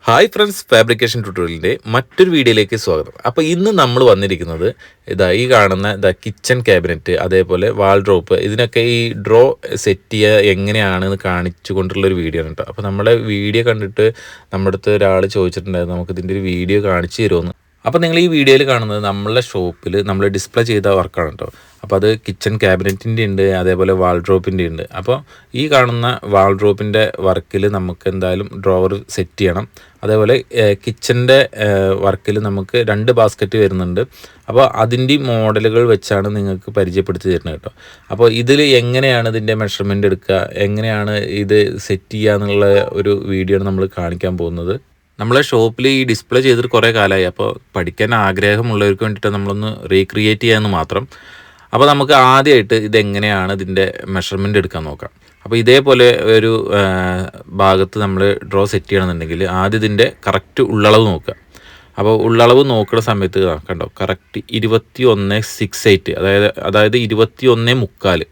Hi friends, fabrication ട്യൂട്ടോറിയലിൻ്റെ മറ്റൊരു വീഡിയോയിലേക്ക് സ്വാഗതം. അപ്പോൾ ഇന്ന് നമ്മൾ വന്നിരിക്കുന്നത് ഈ കാണുന്ന കിച്ചൺ ക്യാബിനറ്റ്, അതേപോലെ വാൾഡ്രോപ്പ്, ഇതിനൊക്കെ ഈ ഡ്രോ സെറ്റ് ചെയ്യുക എങ്ങനെയാണെന്ന് കാണിച്ചു കൊണ്ടുള്ളൊരു വീഡിയോ ആണ് കേട്ടോ. അപ്പോൾ നമ്മളെ വീഡിയോ കണ്ടിട്ട് നമ്മുടെ അടുത്ത് ഒരാൾ ചോദിച്ചിട്ടുണ്ടായിരുന്നു, നമുക്ക് ഇതിൻ്റെ ഒരു വീഡിയോ കാണിച്ചു തരുമെന്ന്. അപ്പോൾ നിങ്ങൾ ഈ വീഡിയോയിൽ കാണുന്നത് നമ്മളുടെ ഷോപ്പിൽ നമ്മൾ ഡിസ്പ്ലേ ചെയ്ത വർക്കാണ് കേട്ടോ. അപ്പോൾ അത് കിച്ചൺ ക്യാബിനറ്റിൻ്റെ ഉണ്ട്, അതേപോലെ വാൾഡ്രോപ്പിൻ്റെ ഉണ്ട്. അപ്പോൾ ഈ കാണുന്ന വാൾഡ്രോപ്പിൻ്റെ വർക്കിൽ നമുക്ക് എന്തായാലും ഡ്രോവർ സെറ്റ് ചെയ്യണം. അതേപോലെ കിച്ചൻ്റെ വർക്കിൽ നമുക്ക് 2 ബാസ്ക്കറ്റ് വരുന്നുണ്ട്. അപ്പോൾ അതിൻ്റെ മോഡലുകൾ വെച്ചാണ് നിങ്ങൾക്ക് പരിചയപ്പെടുത്തി തരുന്നത് കേട്ടോ. അപ്പോൾ ഇതിൽ എങ്ങനെയാണ് ഇതിൻ്റെ മെഷർമെൻറ്റ് എടുക്കുക, എങ്ങനെയാണ് ഇത് സെറ്റ് ചെയ്യുക എന്നുള്ള ഒരു വീഡിയോ ആണ് നമ്മൾ കാണിക്കാൻ പോകുന്നത്. നമ്മളെ ഷോപ്പിൽ ഈ ഡിസ്പ്ലേ ചെയ്തിട്ട് കുറേ കാലമായി. അപ്പോൾ പഠിക്കാൻ ആഗ്രഹമുള്ളവർക്ക് വേണ്ടിയിട്ട് നമ്മളൊന്ന് റീക്രിയേറ്റ് ചെയ്യാമെന്ന് മാത്രം. അപ്പോൾ നമുക്ക് ആദ്യമായിട്ട് ഇതെങ്ങനെയാണ് ഇതിൻ്റെ മെഷർമെൻറ്റ് എടുക്കാൻ നോക്കാം. അപ്പോൾ ഇതേപോലെ ഒരു ഭാഗത്ത് നമ്മൾ ഡ്രോ സെറ്റ് ചെയ്യണമെന്നുണ്ടെങ്കിൽ ആദ്യം ഇതിൻ്റെ കറക്റ്റ് ഉള്ളളവ് നോക്കുക. അപ്പോൾ ഉള്ളളവ് നോക്കുന്ന സമയത്ത് കണ്ടോ, കറക്റ്റ് 21.68, അതായത് 21.75.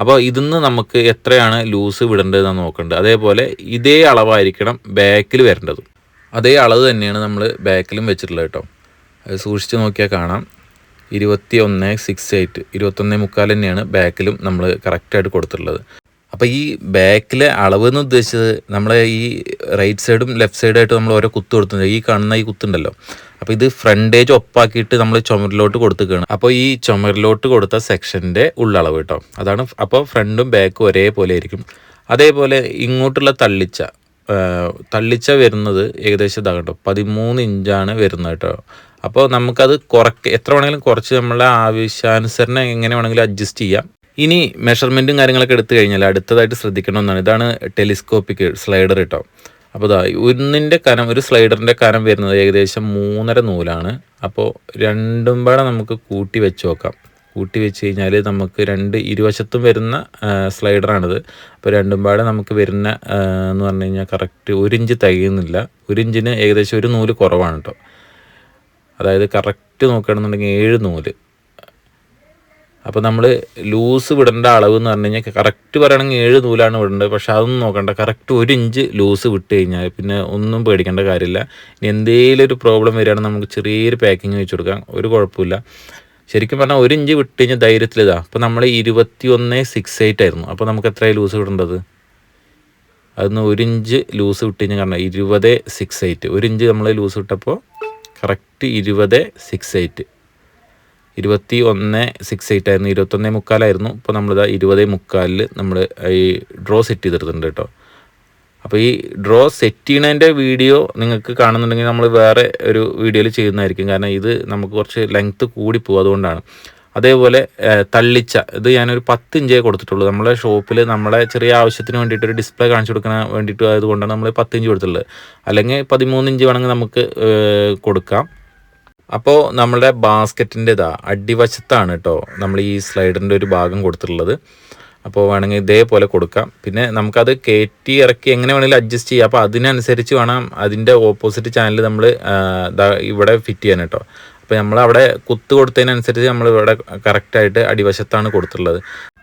അപ്പോൾ ഇതിന്ന് നമുക്ക് എത്രയാണ് ലൂസ് വിടേണ്ടതെന്നാണ് നോക്കേണ്ടത്. അതേപോലെ ഇതേ അളവായിരിക്കണം ബാക്കിൽ വരേണ്ടതും. അതേ അളവ് തന്നെയാണ് നമ്മൾ ബാക്കിലും വെച്ചിട്ടുള്ളത് കേട്ടോ. അത് സൂക്ഷിച്ച് നോക്കിയാൽ കാണാം. 21.68, 21.75 തന്നെയാണ് ബാക്കിലും നമ്മൾ കറക്റ്റായിട്ട് കൊടുത്തിട്ടുള്ളത്. അപ്പോൾ ഈ ബാക്കിലെ അളവ് എന്ന് ഉദ്ദേശിച്ചത് നമ്മളെ ഈ റൈറ്റ് സൈഡും ലെഫ്റ്റ് സൈഡായിട്ട് നമ്മൾ ഓരോ കുത്ത് കൊടുത്തിട്ടുണ്ട്. ഈ കാണുന്ന ഈ കുത്തുണ്ടല്ലോ, അപ്പോൾ ഇത് ഫ്രണ്ടേജ് ഒപ്പാക്കിയിട്ട് നമ്മൾ ചുമരിലോട്ട് കൊടുത്തുകയാണ്. അപ്പോൾ ഈ ചുമരിലോട്ട് കൊടുത്ത സെക്ഷൻ്റെ ഉള്ളളവ് കേട്ടോ, അതാണ്. അപ്പോൾ ഫ്രണ്ടും ബാക്കും ഒരേപോലെ ആയിരിക്കും. അതേപോലെ ഇങ്ങോട്ടുള്ള തള്ളിച്ച വരുന്നത് ഏകദേശം ഇതാകട്ടോ 13 ഇഞ്ചാണ് വരുന്നത് കേട്ടോ. അപ്പോൾ നമുക്കത് എത്ര വേണമെങ്കിലും കുറച്ച് നമ്മളെ ആവശ്യാനുസരണം എങ്ങനെ വേണമെങ്കിലും അഡ്ജസ്റ്റ് ചെയ്യാം. ഇനി മെഷർമെൻറ്റും കാര്യങ്ങളൊക്കെ എടുത്തു കഴിഞ്ഞാൽ അടുത്തതായിട്ട് ശ്രദ്ധിക്കണമെന്നാണ്, ഇതാണ് ടെലിസ്കോപ്പിക് സ്ലൈഡർ കേട്ടോ. അപ്പോൾ ഒരു സ്ലൈഡറിൻ്റെ കനം വരുന്നത് ഏകദേശം 3.5 നൂലാണ്. അപ്പോൾ രണ്ടും പാടെ നമുക്ക് കൂട്ടി വെച്ച് നോക്കാം. കൂട്ടി വെച്ച് കഴിഞ്ഞാൽ നമുക്ക് ഇരുവശത്തും വരുന്ന സ്ലൈഡറാണിത്. അപ്പോൾ രണ്ടും പാടെ നമുക്ക് വരുന്ന എന്ന് പറഞ്ഞു കഴിഞ്ഞാൽ കറക്റ്റ് 1 ഇഞ്ച് തികയുന്നില്ല. 1 ഇഞ്ചിന് ഏകദേശം 1 നൂല് കുറവാണ് കേട്ടോ. അതായത് കറക്റ്റ് നോക്കുകയാണെന്നുണ്ടെങ്കിൽ 7 നൂല്. അപ്പോൾ നമ്മൾ ലൂസ് വിടേണ്ട അളവ് എന്ന് പറഞ്ഞു കഴിഞ്ഞാൽ കറക്റ്റ് പറയുകയാണെങ്കിൽ 7 നൂലാണ് വിടേണ്ടത്. പക്ഷേ അതൊന്നും നോക്കണ്ട, കറക്റ്റ് 1 ഇഞ്ച് ലൂസ് വിട്ട് കഴിഞ്ഞാൽ പിന്നെ ഒന്നും പേടിക്കേണ്ട കാര്യമില്ല. ഇനി എന്തെങ്കിലും ഒരു പ്രോബ്ലം വരികയാണെങ്കിൽ നമുക്ക് ചെറിയൊരു പാക്കിങ് വെച്ച് കൊടുക്കാം, ഒരു കുഴപ്പമില്ല. ശരിക്കും പറഞ്ഞാൽ 1 ഇഞ്ച് വിട്ട് കഴിഞ്ഞാൽ ധൈര്യത്തിൽ അപ്പോൾ നമ്മൾ 21.68 ആയിരുന്നു. അപ്പോൾ നമുക്ക് എത്രയാണ് ലൂസ് വിടേണ്ടത്? അതിന് 1 ഇഞ്ച് ലൂസ് വിട്ട് കഴിഞ്ഞാൽ കാരണം 20.68. 1 ഇഞ്ച് നമ്മൾ ലൂസ് വിട്ടപ്പോൾ കറക്റ്റ് 20.68. 21.68 ആയിരുന്നു. 21.75 ഇപ്പോൾ നമ്മളിതാ 20.75 നമ്മൾ ഈ ഡ്രോ സെറ്റ് ചെയ്തിട്ടുണ്ട് കേട്ടോ. അപ്പോൾ ഈ ഡ്രോ സെറ്റ് ചെയ്യുന്നതിൻ്റെ വീഡിയോ നിങ്ങൾക്ക് കാണുന്നുണ്ടെങ്കിൽ നമ്മൾ വേറെ ഒരു വീഡിയോയിൽ ചെയ്യുന്നതായിരിക്കും. കാരണം ഇത് നമുക്ക് കുറച്ച് ലെങ്ത്ത് കൂടിപ്പോകും, അതുകൊണ്ടാണ്. അതേപോലെ ഇത് ഞാനൊരു 10 ഇഞ്ചേ കൊടുത്തിട്ടുള്ളൂ. നമ്മളെ ഷോപ്പിൽ നമ്മളെ ചെറിയ ആവശ്യത്തിന് വേണ്ടിയിട്ട് ഒരു ഡിസ്പ്ലേ കാണിച്ചു കൊടുക്കാൻ വേണ്ടിയിട്ട് ആയതുകൊണ്ടാണ് നമ്മൾ 10 ഇഞ്ച് കൊടുത്തിട്ടുള്ളത്. അല്ലെങ്കിൽ 13 ഇഞ്ച് വേണമെങ്കിൽ നമുക്ക് കൊടുക്കാം. അപ്പോൾ നമ്മുടെ ബാസ്ക്കറ്റിൻ്റെ അടിവശത്താണ് കേട്ടോ നമ്മൾ ഈ സ്ലൈഡറിൻ്റെ ഒരു ഭാഗം കൊടുത്തിട്ടുള്ളത്. അപ്പോൾ വേണമെങ്കിൽ ഇതേപോലെ കൊടുക്കാം. പിന്നെ നമുക്കത് കയറ്റി ഇറക്കി എങ്ങനെ വേണമെങ്കിലും അഡ്ജസ്റ്റ് ചെയ്യാം. അപ്പോൾ അതിനനുസരിച്ച് വേണം അതിൻ്റെ ഓപ്പോസിറ്റ് ചാനൽ നമ്മൾ ഇവിടെ ഫിറ്റ് ചെയ്യാൻ കേട്ടോ. അപ്പോൾ നമ്മളവിടെ കുത്ത് കൊടുത്തതിനനുസരിച്ച് നമ്മൾ ഇവിടെ കറക്റ്റായിട്ട് അടിവശത്താണ് കൊടുത്തിട്ടുള്ളത്.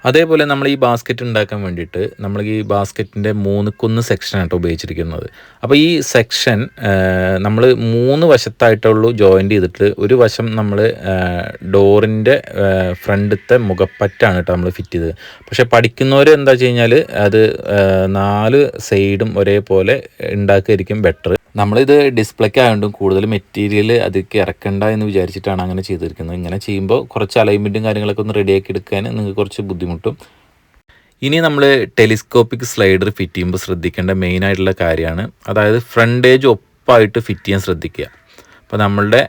അതേപോലെ നമ്മൾ ഈ ബാസ്ക്കറ്റ് ഉണ്ടാക്കാൻ വേണ്ടിയിട്ട് നമ്മൾ ഈ ബാസ്ക്കറ്റിൻ്റെ 3 സെക്ഷനാണ് കേട്ടോ ഉപയോഗിച്ചിരിക്കുന്നത്. അപ്പോൾ ഈ സെക്ഷൻ നമ്മൾ 3 വശത്തായിട്ടുള്ളൂ ജോയിൻ്റ് ചെയ്തിട്ട്, ഒരു വശം നമ്മൾ ഡോറിൻ്റെ ഫ്രണ്ടത്തെ മുഖപ്പറ്റാണ് കേട്ടോ നമ്മൾ ഫിറ്റ് ചെയ്തത്. പക്ഷേ പഠിക്കുന്നവർ എന്താ വെച്ച് കഴിഞ്ഞാൽ അത് 4 സൈഡും ഒരേപോലെ ഉണ്ടാക്കുകയായിരിക്കും ബെറ്റർ. നമ്മളിത് ഡിസ്പ്ലേക്ക് ആയതുകൊണ്ടും കൂടുതൽ മെറ്റീരിയൽ അതിലേക്ക് ഇറക്കണ്ട എന്ന് വിചാരിച്ചിട്ടാണ് അങ്ങനെ ചെയ്തിരിക്കുന്നത്. ഇങ്ങനെ ചെയ്യുമ്പോൾ കുറച്ച് അലൈൻമെൻറ്റും കാര്യങ്ങളൊക്കെ ഒന്ന് റെഡിയാക്കി എടുക്കാൻ നിങ്ങൾക്ക് കുറച്ച് ബുദ്ധിമുട്ടും. ഇനി നമ്മൾ ടെലിസ്കോപ്പിക് സ്ലൈഡർ ഫിറ്റ് ചെയ്യുമ്പോൾ ശ്രദ്ധിക്കേണ്ട മെയിനായിട്ടുള്ള കാര്യമാണ്, അതായത് ഫ്രണ്ടേജ് ഒപ്പായിട്ട് ഫിറ്റ് ചെയ്യാൻ ശ്രദ്ധിക്കുക. അപ്പോൾ നമ്മളുടെ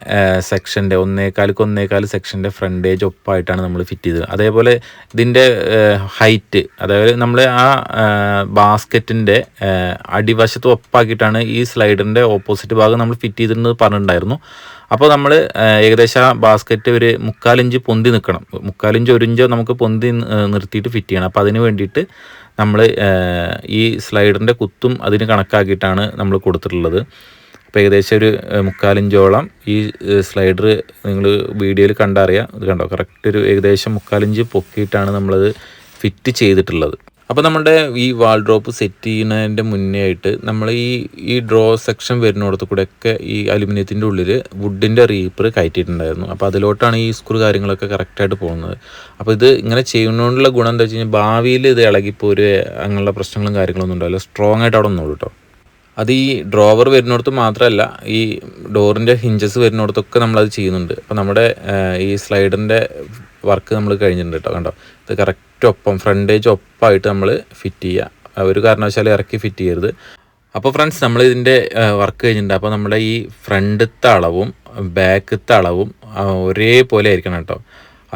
സെക്ഷൻ്റെ 1.25 സെക്ഷൻ്റെ ഫ്രണ്ടേജ് ഒപ്പായിട്ടാണ് നമ്മൾ ഫിറ്റ് ചെയ്തത്. അതേപോലെ ഇതിൻ്റെ ഹൈറ്റ്, അതായത് നമ്മൾ ആ ബാസ്ക്കറ്റിൻ്റെ അടിവശത്ത് ഒപ്പാക്കിയിട്ടാണ് ഈ സ്ലൈഡറിൻ്റെ ഓപ്പോസിറ്റ് ഭാഗം നമ്മൾ ഫിറ്റ് ചെയ്തിരുന്നത് പറഞ്ഞിട്ടുണ്ടായിരുന്നു. അപ്പോൾ നമ്മൾ ഏകദേശം ആ ബാസ്ക്കറ്റ് ഒരു 3/4 ഇഞ്ച് പൊന്തി നിൽക്കണം. 3/4 ഇഞ്ച് 1 ഇഞ്ചോ നമുക്ക് പൊന്തി നിർത്തിയിട്ട് ഫിറ്റ് ചെയ്യണം. അപ്പോൾ അതിന് വേണ്ടിയിട്ട് നമ്മൾ ഈ സ്ലൈഡറിൻ്റെ കുത്തും അതിന് കണക്കാക്കിയിട്ടാണ് നമ്മൾ കൊടുത്തിട്ടുള്ളത്. അപ്പോൾ ഏകദേശം ഒരു 3/4 ഇഞ്ചോളം ഈ സ്ലൈഡർ നിങ്ങൾ വീഡിയോയിൽ കണ്ടറിയാം. ഇത് കണ്ടോ, കറക്റ്റ് ഒരു ഏകദേശം 3/4 ഇഞ്ച് പൊക്കിയിട്ടാണ് നമ്മളത് ഫിറ്റ് ചെയ്തിട്ടുള്ളത്. അപ്പോൾ നമ്മുടെ ഈ വാൾഡ്രോപ്പ് സെറ്റ് ചെയ്യുന്നതിൻ്റെ മുന്നേ ആയിട്ട് നമ്മൾ ഈ ഡ്രോ സെക്ഷൻ വരുന്നിടത്ത് കൂടെയൊക്കെ ഈ അലുമിനിയത്തിൻ്റെ ഉള്ളിൽ വുഡിൻ്റെ റീപ്പർ കയറ്റിയിട്ടുണ്ടായിരുന്നു. അപ്പോൾ അതിലോട്ടാണ് ഈ സ്ക്രൂ കാര്യങ്ങളൊക്കെ കറക്റ്റായിട്ട് പോകുന്നത്. അപ്പോൾ ഇത് ഇങ്ങനെ ചെയ്യുന്നതുകൊണ്ടുള്ള ഗുണം എന്താ വെച്ച് കഴിഞ്ഞാൽ ഭാവിയിൽ ഇത് ഇളകിപ്പോരുക അങ്ങനെയുള്ള പ്രശ്നങ്ങളും കാര്യങ്ങളൊന്നും ഉണ്ടാവില്ല. സ്ട്രോങ് ആയിട്ട് അവിടെ നിന്നോളൂ കേട്ടോ. അത് ഈ ഡ്രോവർ വരുന്നിടത്ത് മാത്രമല്ല, ഈ ഡോറിൻ്റെ ഹിഞ്ചസ് വരുന്നിടത്തൊക്കെ നമ്മളത് ചെയ്യുന്നുണ്ട്. അപ്പോൾ നമ്മുടെ ഈ സ്ലൈഡറിൻ്റെ വർക്ക് നമ്മൾ കഴിഞ്ഞിട്ടുണ്ട് കേട്ടോ. കണ്ടോ, ഇത് കറക്റ്റ് ഒപ്പം ഫ്രണ്ടേജ് ഒപ്പമായിട്ട് നമ്മൾ ഫിറ്റ് ചെയ്യുക, ഒരു കാരണവശാലും ഇറക്കി ഫിറ്റ് ചെയ്യരുത്. അപ്പോൾ ഫ്രണ്ട്സ്, നമ്മൾ ഇതിൻ്റെ വർക്ക് കഴിഞ്ഞിട്ടുണ്ട്. അപ്പോൾ നമ്മുടെ ഈ ഫ്രണ്ടത്തെ അളവും ബാക്കത്തെ അളവും ഒരേപോലെ ആയിരിക്കണം കേട്ടോ.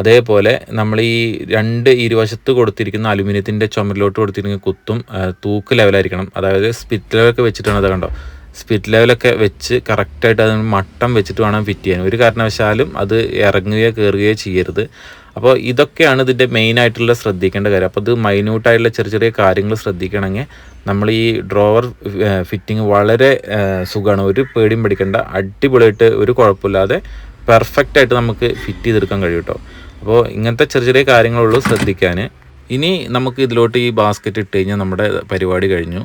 അതേപോലെ നമ്മൾ ഈ രണ്ട് ഇരുവശത്ത് കൊടുത്തിരിക്കുന്ന അലുമിനിയത്തിൻ്റെ ചുമരിലോട്ട് കൊടുത്തിരിക്കുന്ന കുത്തും തൂക്ക് ലെവലായിരിക്കണം. അതായത് സ്പിറ്റ് ലെവലൊക്കെ വെച്ചിട്ടാണ്. അത് കണ്ടോ, സ്പിറ്റ് ലെവലൊക്കെ വെച്ച് കറക്റ്റായിട്ട് അതിന് മട്ടം വെച്ചിട്ട് വേണം ഫിറ്റ് ചെയ്യാൻ. ഒരു കാരണവശാലും അത് ഇറങ്ങുകയോ കയറുകയോ ചെയ്യരുത്. അപ്പോൾ ഇതൊക്കെയാണ് ഇതിൻ്റെ മെയിനായിട്ടുള്ള ശ്രദ്ധിക്കേണ്ട കാര്യം. അപ്പോൾ ഇത് മൈന്യൂട്ടായിട്ടുള്ള ചെറിയ ചെറിയ കാര്യങ്ങൾ ശ്രദ്ധിക്കണമെങ്കിൽ നമ്മൾ ഈ ഡ്രോവർ ഫിറ്റിങ് വളരെ സുഖമാണ്. ഒരു പേടിയും പിടിക്കേണ്ട, അടിപൊളിയായിട്ട് ഒരു കുഴപ്പമില്ലാതെ പെർഫെക്റ്റായിട്ട് നമുക്ക് ഫിറ്റ് ചെയ്തെടുക്കാൻ കഴിയും കേട്ടോ. അപ്പോൾ ഇങ്ങനത്തെ ചെറിയ ചെറിയ കാര്യങ്ങളുള്ളൂ ശ്രദ്ധിക്കാൻ. ഇനി നമുക്ക് ഇതിലോട്ട് ഈ ബാസ്ക്കറ്റ് ഇട്ട് കഴിഞ്ഞാൽ നമ്മുടെ പരിപാടി കഴിഞ്ഞു.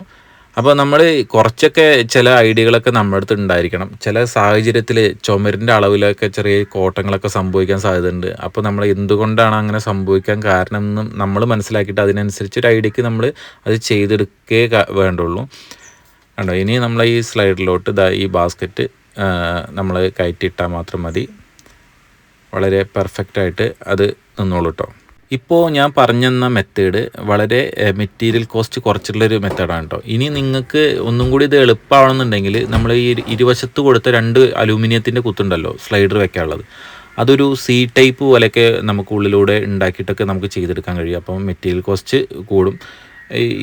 അപ്പോൾ നമ്മൾ കുറച്ചൊക്കെ ചില ഐഡിയകളൊക്കെ നമ്മുടെ അടുത്ത് ഉണ്ടായിരിക്കണം. ചില സാഹചര്യത്തിൽ ചുമരിൻ്റെ അളവിലൊക്കെ ചെറിയ കോട്ടങ്ങളൊക്കെ സംഭവിക്കാൻ സാധ്യതയുണ്ട്. അപ്പോൾ നമ്മൾ എന്തുകൊണ്ടാണ് അങ്ങനെ സംഭവിക്കാൻ കാരണം എന്നും നമ്മൾ മനസ്സിലാക്കിയിട്ട് അതിനനുസരിച്ച് ഒരു ഐഡിയക്ക് നമ്മൾ അത് ചെയ്തെടുക്കേ വേണ്ടുള്ളൂ. കണ്ടോ, ഇനി നമ്മൾ ഈ സ്ലൈഡിലോട്ട് ഈ ബാസ്ക്കറ്റ് നമ്മൾ കയറ്റിയിട്ടാൽ മാത്രം മതി. വളരെ പെർഫെക്റ്റായിട്ട് അത് നിന്നോളൂ കേട്ടോ. ഇപ്പോൾ ഞാൻ പറഞ്ഞെന്ന മെത്തേഡ് വളരെ മെറ്റീരിയൽ കോസ്റ്റ് കുറച്ചുള്ളൊരു മെത്തേഡാണ് കേട്ടോ. ഇനി നിങ്ങൾക്ക് ഒന്നും കൂടി ഇത് എളുപ്പമാണെന്നുണ്ടെങ്കിൽ നമ്മൾ ഈ ഇരുവശത്ത് കൊടുത്ത 2 അലൂമിനിയത്തിൻ്റെ കുത്തുണ്ടല്ലോ സ്ലൈഡർ വെക്കാനുള്ളത്, അതൊരു സി ടൈപ്പ് പോലെയൊക്കെ നമുക്ക് ഉള്ളിലൂടെ ഉണ്ടാക്കിയിട്ടൊക്കെ നമുക്ക് ചെയ്തെടുക്കാൻ കഴിയും. അപ്പം മെറ്റീരിയൽ കോസ്റ്റ് കൂടും.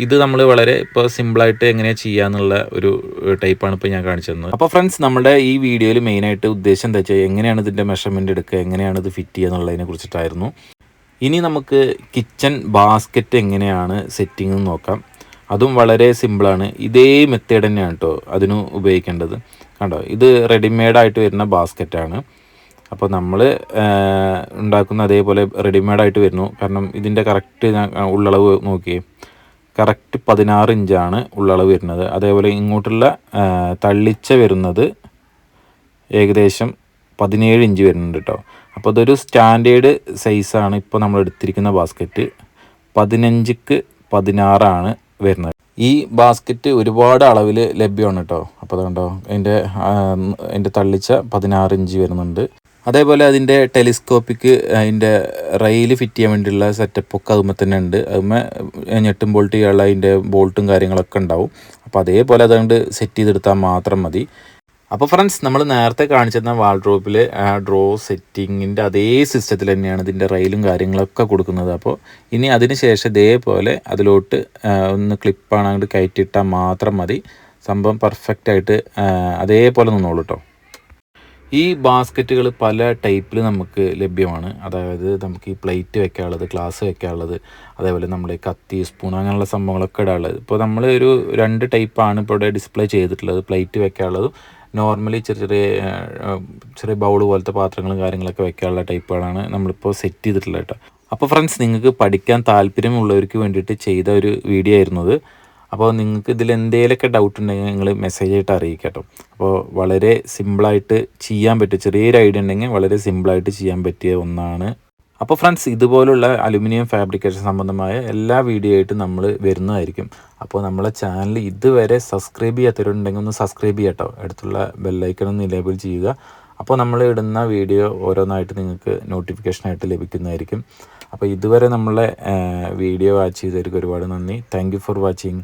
ഇത് നമ്മൾ വളരെ ഇപ്പോൾ സിമ്പിളായിട്ട് എങ്ങനെയാണ് ചെയ്യാന്നുള്ള ഒരു ടൈപ്പാണ് ഇപ്പോൾ ഞാൻ കാണിച്ചു തന്നത്. അപ്പോൾ ഫ്രണ്ട്സ്, നമ്മുടെ ഈ വീഡിയോയിൽ മെയിനായിട്ട് ഉദ്ദേശം എന്താ വെച്ചാൽ എങ്ങനെയാണ് ഇതിൻ്റെ മെഷർമെൻറ്റ് എടുക്കുക, എങ്ങനെയാണ് ഇത് ഫിറ്റ് ചെയ്യുക എന്നുള്ളതിനെ കുറിച്ചിട്ടായിരുന്നു. ഇനി നമുക്ക് കിച്ചൺ ബാസ്ക്കറ്റ് എങ്ങനെയാണ് സെറ്റിംഗ് നോക്കാം. അതും വളരെ സിമ്പിളാണ്. ഇതേ മെത്തേഡ് തന്നെയാണ് കേട്ടോ അതിന് ഉപയോഗിക്കേണ്ടത്. കണ്ടോ, ഇത് റെഡിമെയ്ഡായിട്ട് വരുന്ന ബാസ്ക്കറ്റാണ്. അപ്പോൾ നമ്മൾ ഉണ്ടാക്കുന്ന അതേപോലെ റെഡിമെയ്ഡായിട്ട് വരുന്നു. കാരണം ഇതിൻ്റെ കറക്റ്റ് ഉള്ളളവ് നോക്കിയേ, കറക്റ്റ് 16 ഇഞ്ചാണ് ഉള്ളളവ് വരുന്നത്. അതേപോലെ ഇങ്ങോട്ടുള്ള തള്ളിച്ച വരുന്നത് ഏകദേശം 17 ഇഞ്ച് വരുന്നുണ്ട് കേട്ടോ. അപ്പോൾ അതൊരു സ്റ്റാൻഡേർഡ് സൈസാണ് ഇപ്പോൾ നമ്മൾ എടുത്തിരിക്കുന്ന ബാസ്ക്കറ്റ്. 15ക്ക് 16 വരുന്നത്. ഈ ബാസ്ക്കറ്റ് ഒരുപാട് അളവിൽ ലഭ്യമാണ് കേട്ടോ. അപ്പോൾ അതുകൊണ്ടോ അതിൻ്റെ തള്ളിച്ച 16 ഇഞ്ച് വരുന്നുണ്ട്. അതേപോലെ അതിൻ്റെ ടെലിസ്കോപ്പിക്ക് അതിൻ്റെ റെയിൽ ഫിറ്റ് ചെയ്യാൻ വേണ്ടിയുള്ള സെറ്റപ്പൊക്കെ അതുമ്പോൾ തന്നെ ഉണ്ട്. അതുമ്പോൾ ഞെട്ടും ബോൾട്ട് ചെയ്യാനുള്ള അതിൻ്റെ ബോൾട്ടും കാര്യങ്ങളൊക്കെ ഉണ്ടാവും. അപ്പോൾ അതേപോലെ അതുകൊണ്ട് സെറ്റ് ചെയ്തെടുത്താൽ മാത്രം മതി. അപ്പോൾ ഫ്രണ്ട്സ്, നമ്മൾ നേരത്തെ കാണിച്ചിരുന്ന വാൾഡ്രോപ്പിൽ ഡ്രോ സെറ്റിങ്ങിൻ്റെ അതേ സിസ്റ്റത്തിൽ തന്നെയാണ് ഇതിൻ്റെ റെയിലും കാര്യങ്ങളൊക്കെ കൊടുക്കുന്നത്. അപ്പോൾ ഇനി അതിന് ശേഷം ഇതേപോലെ അതിലോട്ട് ഒന്ന് ക്ലിപ്പാണ് അങ്ങോട്ട് കയറ്റിയിട്ടാൽ മാത്രം മതി. സംഭവം പെർഫെക്റ്റായിട്ട് അതേപോലെ നിന്നോളൂ കേട്ടോ. ഈ ബാസ്ക്കറ്റുകൾ പല ടൈപ്പിൽ നമുക്ക് ലഭ്യമാണ്. അതായത് നമുക്ക് ഈ പ്ലേറ്റ് വെക്കാനുള്ളത്, ഗ്ലാസ് വെക്കാനുള്ളത്, അതേപോലെ നമ്മുടെ കത്തി, സ്പൂൺ അങ്ങനെയുള്ള സംഭവങ്ങളൊക്കെ ഇടാനുള്ളത്. ഇപ്പോൾ നമ്മൾ ഒരു 2 ടൈപ്പാണ് ഇപ്പോൾ ഇവിടെ ഡിസ്പ്ലേ ചെയ്തിട്ടുള്ളത്. പ്ലേറ്റ് വെക്കാനുള്ളതും നോർമലി ചെറിയ ബൗൾ പോലത്തെ പാത്രങ്ങളും കാര്യങ്ങളൊക്കെ വെക്കാനുള്ള ടൈപ്പുകളാണ് നമ്മളിപ്പോൾ സെറ്റ് ചെയ്തിട്ടുള്ളത് കേട്ടോ. അപ്പോൾ ഫ്രണ്ട്സ്, നിങ്ങൾക്ക് പഠിക്കാൻ താല്പര്യമുള്ളവർക്ക് വേണ്ടിയിട്ട് ചെയ്ത ഒരു വീഡിയോ ആയിരുന്നു അത്. അപ്പോൾ നിങ്ങൾക്ക് ഇതിൽ എന്തെങ്കിലുമൊക്കെ ഡൗട്ട് ഉണ്ടെങ്കിൽ നിങ്ങൾ മെസ്സേജ് ആയിട്ട് അറിയിക്കുക കേട്ടോ. അപ്പോൾ വളരെ സിമ്പിളായിട്ട് ചെയ്യാൻ പറ്റും. ചെറിയൊരു ഐഡിയ ഉണ്ടെങ്കിൽ വളരെ സിമ്പിളായിട്ട് ചെയ്യാൻ പറ്റിയ ഒന്നാണ്. അപ്പോൾ ഫ്രണ്ട്സ്, ഇതുപോലുള്ള അലുമിനിയം ഫാബ്രിക്കേഷൻ സംബന്ധമായ എല്ലാ വീഡിയോ ആയിട്ട് നമ്മൾ വരുന്നതായിരിക്കും. അപ്പോൾ നമ്മളെ ചാനൽ ഇതുവരെ സബ്സ്ക്രൈബ് ചെയ്യാത്തവരുണ്ടെങ്കിൽ ഒന്ന് സബ്സ്ക്രൈബ് ചെയ്യുക കേട്ടോ. അടുത്തുള്ള ബെല്ലൈക്കൺ ഒന്ന് എനേബിൾ ചെയ്യുക. അപ്പോൾ നമ്മൾ ഇടുന്ന വീഡിയോ ഓരോന്നായിട്ട് നിങ്ങൾക്ക് നോട്ടിഫിക്കേഷനായിട്ട് ലഭിക്കുന്നതായിരിക്കും. അപ്പോൾ ഇതുവരെ നമ്മളെ വീഡിയോ വാച്ച് ചെയ്തവർക്ക് ഒരുപാട് നന്ദി. Thank you for watching.